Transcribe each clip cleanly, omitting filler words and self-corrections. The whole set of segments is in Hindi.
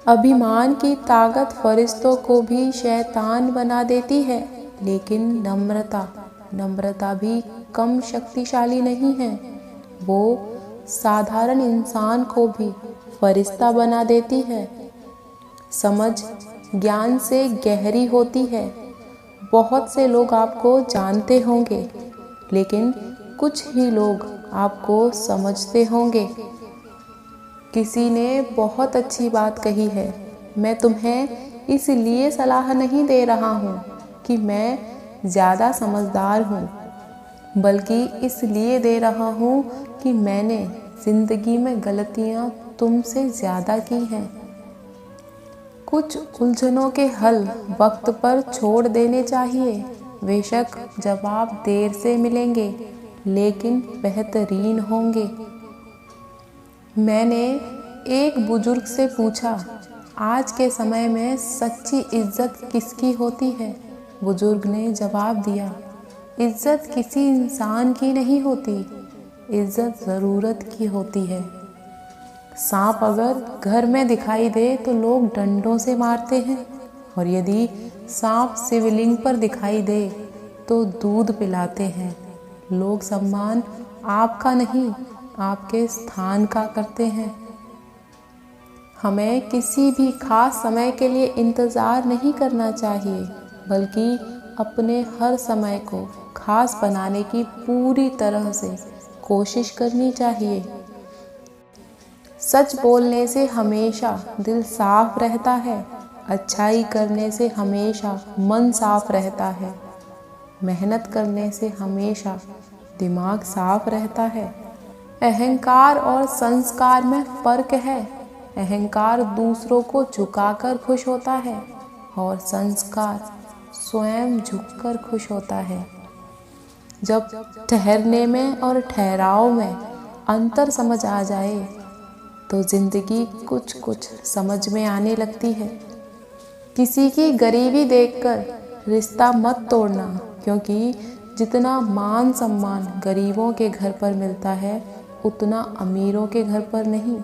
अभिमान की ताकत फरिश्तों को भी शैतान बना देती है, लेकिन नम्रता भी कम शक्तिशाली नहीं है। वो साधारण इंसान को भी फरिश्ता बना देती है। समझ ज्ञान से गहरी होती है। बहुत से लोग आपको जानते होंगे, लेकिन कुछ ही लोग आपको समझते होंगे। किसी ने बहुत अच्छी बात कही है, मैं तुम्हें इसलिए सलाह नहीं दे रहा हूँ कि मैं ज़्यादा समझदार हूँ, बल्कि इसलिए दे रहा हूँ कि मैंने ज़िंदगी में गलतियाँ तुमसे ज़्यादा की हैं। कुछ उलझनों के हल वक्त पर छोड़ देने चाहिए। बेशक जवाब देर से मिलेंगे, लेकिन बेहतरीन होंगे। मैंने एक बुजुर्ग से पूछा, आज के समय में सच्ची इज्जत किसकी होती है? बुजुर्ग ने जवाब दिया, इज्जत किसी इंसान की नहीं होती, इज्जत ज़रूरत की होती है। सांप अगर घर में दिखाई दे तो लोग डंडों से मारते हैं, और यदि सांप शिवलिंग पर दिखाई दे तो दूध पिलाते हैं। लोग सम्मान आपका नहीं, आपके स्थान का करते हैं। हमें किसी भी खास समय के लिए इंतज़ार नहीं करना चाहिए, बल्कि अपने हर समय को खास बनाने की पूरी तरह से कोशिश करनी चाहिए। सच बोलने से हमेशा दिल साफ रहता है। अच्छाई करने से हमेशा मन साफ रहता है। मेहनत करने से हमेशा दिमाग साफ रहता है। अहंकार और संस्कार में फ़र्क है। अहंकार दूसरों को झुकाकर खुश होता है, और संस्कार स्वयं झुककर खुश होता है। जब ठहरने में और ठहराव में अंतर समझ आ जाए तो ज़िंदगी कुछ कुछ समझ में आने लगती है। किसी की गरीबी देखकर रिश्ता मत तोड़ना, क्योंकि जितना मान सम्मान गरीबों के घर पर मिलता है, उतना अमीरों के घर पर नहीं।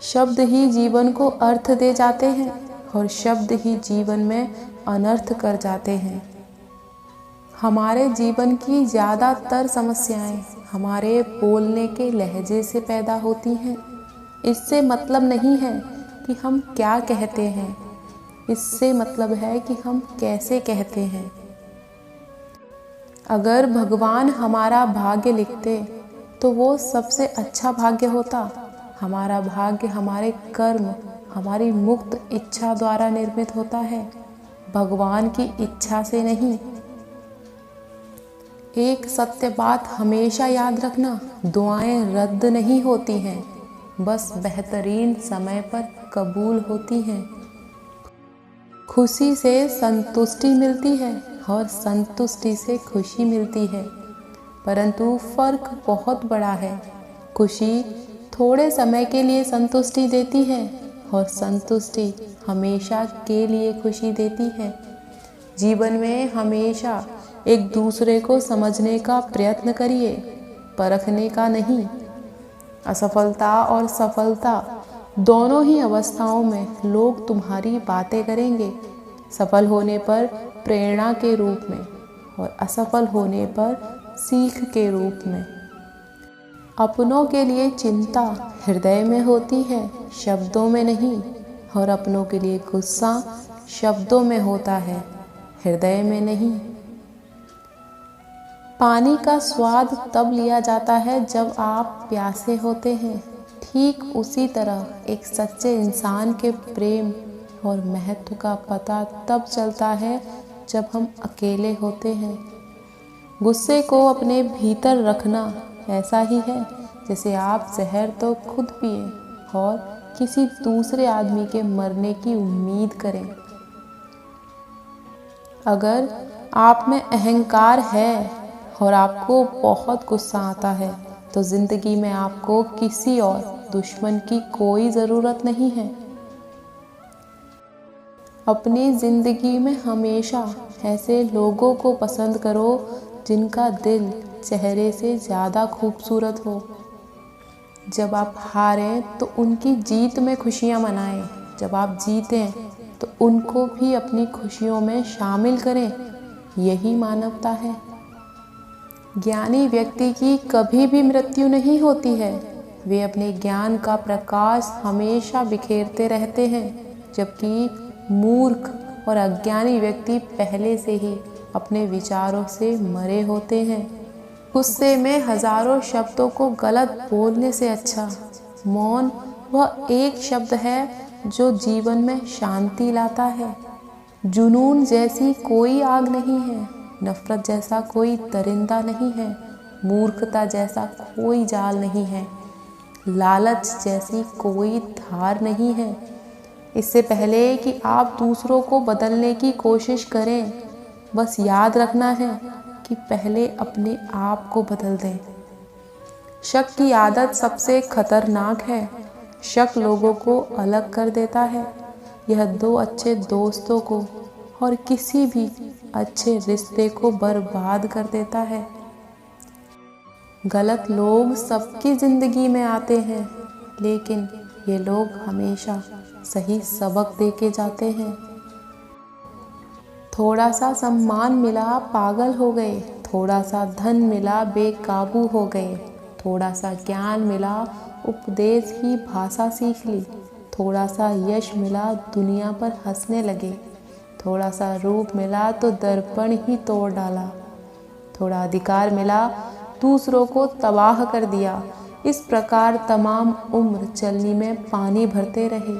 शब्द ही जीवन को अर्थ दे जाते हैं, और शब्द ही जीवन में अनर्थ कर जाते हैं। हमारे जीवन की ज़्यादातर समस्याएं हमारे बोलने के लहजे से पैदा होती हैं। इससे मतलब नहीं है कि हम क्या कहते हैं, इससे मतलब है कि हम कैसे कहते हैं। अगर भगवान हमारा भाग्य लिखते तो वो सबसे अच्छा भाग्य होता। हमारा भाग्य हमारे कर्म, हमारी मुक्त इच्छा द्वारा निर्मित होता है, भगवान की इच्छा से नहीं। एक सत्य बात हमेशा याद रखना, दुआएं रद्द नहीं होती हैं, बस बेहतरीन समय पर कबूल होती हैं। खुशी से संतुष्टि मिलती है, और संतुष्टि से खुशी मिलती है, परंतु फ़र्क बहुत बड़ा है। खुशी थोड़े समय के लिए संतुष्टि देती है, और संतुष्टि हमेशा के लिए खुशी देती है। जीवन में हमेशा एक दूसरे को समझने का प्रयत्न करिए, परखने का नहीं। असफलता और सफलता दोनों ही अवस्थाओं में लोग तुम्हारी बातें करेंगे। सफल होने पर प्रेरणा के रूप में, और असफल होने पर सीख के रूप में। अपनों के लिए चिंता हृदय में होती है, शब्दों में नहीं, और अपनों के लिए गुस्सा शब्दों में होता है, हृदय में नहीं। पानी का स्वाद तब लिया जाता है जब आप प्यासे होते हैं। ठीक उसी तरह एक सच्चे इंसान के प्रेम और महत्व का पता तब चलता है जब हम अकेले होते हैं। गुस्से को अपने भीतर रखना ऐसा ही है जैसे आप जहर तो खुद पिए और किसी दूसरे आदमी के मरने की उम्मीद करें। अगर आप में अहंकार है और आपको बहुत गुस्सा आता है, तो ज़िंदगी में आपको किसी और दुश्मन की कोई ज़रूरत नहीं है। अपनी ज़िंदगी में हमेशा ऐसे लोगों को पसंद करो जिनका दिल चेहरे से ज़्यादा खूबसूरत हो। जब आप हारें तो उनकी जीत में खुशियाँ मनाएं, जब आप जीतें तो उनको भी अपनी खुशियों में शामिल करें। यही मानवता है। ज्ञानी व्यक्ति की कभी भी मृत्यु नहीं होती है। वे अपने ज्ञान का प्रकाश हमेशा बिखेरते रहते हैं, जबकि मूर्ख और अज्ञानी व्यक्ति पहले से ही अपने विचारों से मरे होते हैं। गुस्से में हजारों शब्दों को गलत बोलने से अच्छा मौन वह एक शब्द है जो जीवन में शांति लाता है। जुनून जैसी कोई आग नहीं है, नफरत जैसा कोई दरिंदा नहीं है, मूर्खता जैसा कोई जाल नहीं है, लालच जैसी कोई धार नहीं है। इससे पहले कि आप दूसरों को बदलने की कोशिश करें, बस याद रखना है कि पहले अपने आप को बदल दें। शक की आदत सबसे खतरनाक है। शक लोगों को अलग कर देता है। यह दो अच्छे दोस्तों को और किसी भी अच्छे रिश्ते को बर्बाद कर देता है। गलत लोग सबकी जिंदगी में आते हैं, लेकिन ये लोग हमेशा सही सबक दे के जाते हैं। थोड़ा सा सम्मान मिला पागल हो गए, थोड़ा सा धन मिला बेकाबू हो गए, थोड़ा सा ज्ञान मिला उपदेश की भाषा सीख ली, थोड़ा सा यश मिला दुनिया पर हंसने लगे, थोड़ा सा रूप मिला तो दर्पण ही तोड़ डाला, थोड़ा अधिकार मिला दूसरों को तबाह कर दिया। इस प्रकार तमाम उम्र चलनी में पानी भरते रहे,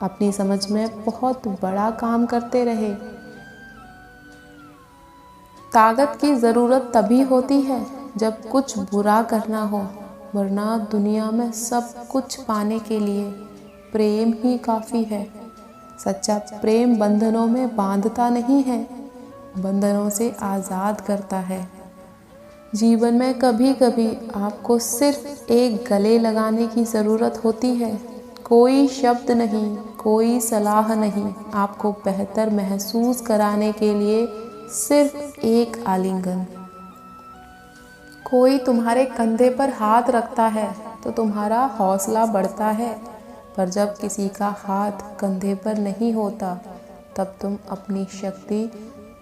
अपनी समझ में बहुत बड़ा काम करते रहे। ताकत की ज़रूरत तभी होती है जब कुछ बुरा करना हो, वरना दुनिया में सब कुछ पाने के लिए प्रेम ही काफ़ी है। सच्चा प्रेम बंधनों में बांधता नहीं है, बंधनों से आज़ाद करता है। जीवन में कभी कभी आपको सिर्फ एक गले लगाने की ज़रूरत होती है। कोई शब्द नहीं, कोई सलाह नहीं, आपको बेहतर महसूस कराने के लिए सिर्फ एक आलिंगन। कोई तुम्हारे कंधे पर हाथ रखता है तो तुम्हारा हौसला बढ़ता है, पर जब किसी का हाथ कंधे पर नहीं होता तब तुम अपनी शक्ति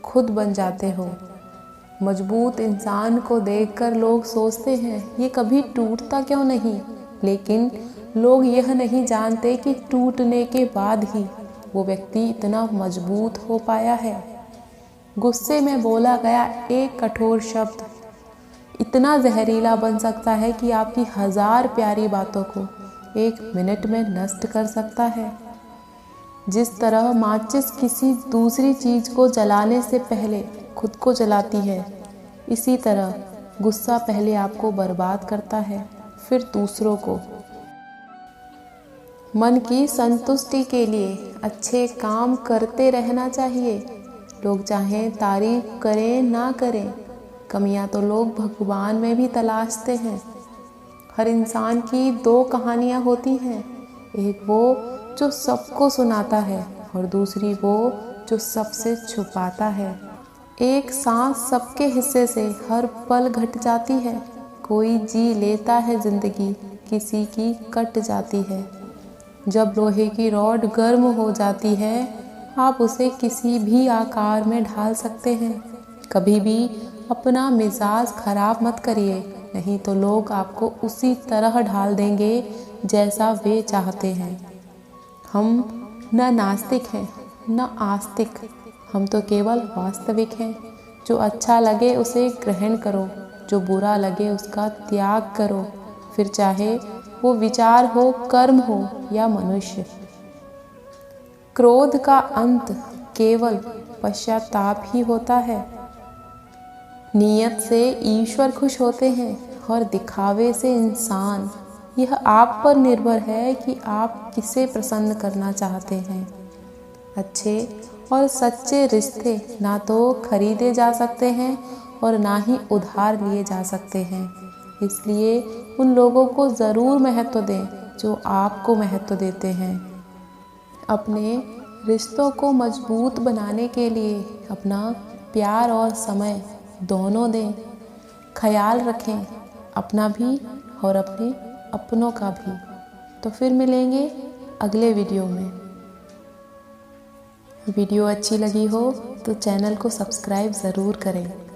खुद बन जाते हो। मजबूत इंसान को देखकर लोग सोचते हैं ये कभी टूटता क्यों नहीं, लेकिन लोग यह नहीं जानते कि टूटने के बाद ही वो व्यक्ति इतना मजबूत हो पाया है। गुस्से में बोला गया एक कठोर शब्द इतना जहरीला बन सकता है कि आपकी 1000 प्यारी बातों को एक मिनट में नष्ट कर सकता है। जिस तरह माचिस किसी दूसरी चीज़ को जलाने से पहले खुद को जलाती है, इसी तरह गुस्सा पहले आपको बर्बाद करता है, फिर दूसरों को। मन की संतुष्टि के लिए अच्छे काम करते रहना चाहिए। लोग चाहें तारीफ करें ना करें, कमियां तो लोग भगवान में भी तलाशते हैं। हर इंसान की 2 कहानियां होती हैं, एक वो जो सबको सुनाता है और दूसरी वो जो सबसे छुपाता है। एक सांस सबके हिस्से से हर पल घट जाती है। कोई जी लेता है जिंदगी, किसी की कट जाती है। जब लोहे की रॉड गर्म हो जाती है, आप उसे किसी भी आकार में ढाल सकते हैं। कभी भी अपना मिजाज खराब मत करिए, नहीं तो लोग आपको उसी तरह ढाल देंगे जैसा वे चाहते हैं। हम न नास्तिक हैं न आस्तिक, हम तो केवल वास्तविक हैं। जो अच्छा लगे उसे ग्रहण करो, जो बुरा लगे उसका त्याग करो, फिर चाहे वो विचार हो, कर्म हो या मनुष्य। क्रोध का अंत केवल पश्चाताप ही होता है। नियत से ईश्वर खुश होते हैं और दिखावे से इंसान। यह आप पर निर्भर है कि आप किसे प्रसन्न करना चाहते हैं। अच्छे और सच्चे रिश्ते ना तो खरीदे जा सकते हैं और ना ही उधार लिए जा सकते हैं। इसलिए उन लोगों को ज़रूर महत्व दें जो आपको महत्व देते हैं। अपने रिश्तों को मजबूत बनाने के लिए अपना प्यार और समय दोनों दें। ख्याल रखें अपना भी और अपने अपनों का भी। तो फिर मिलेंगे अगले वीडियो में। वीडियो अच्छी लगी हो तो चैनल को सब्सक्राइब ज़रूर करें।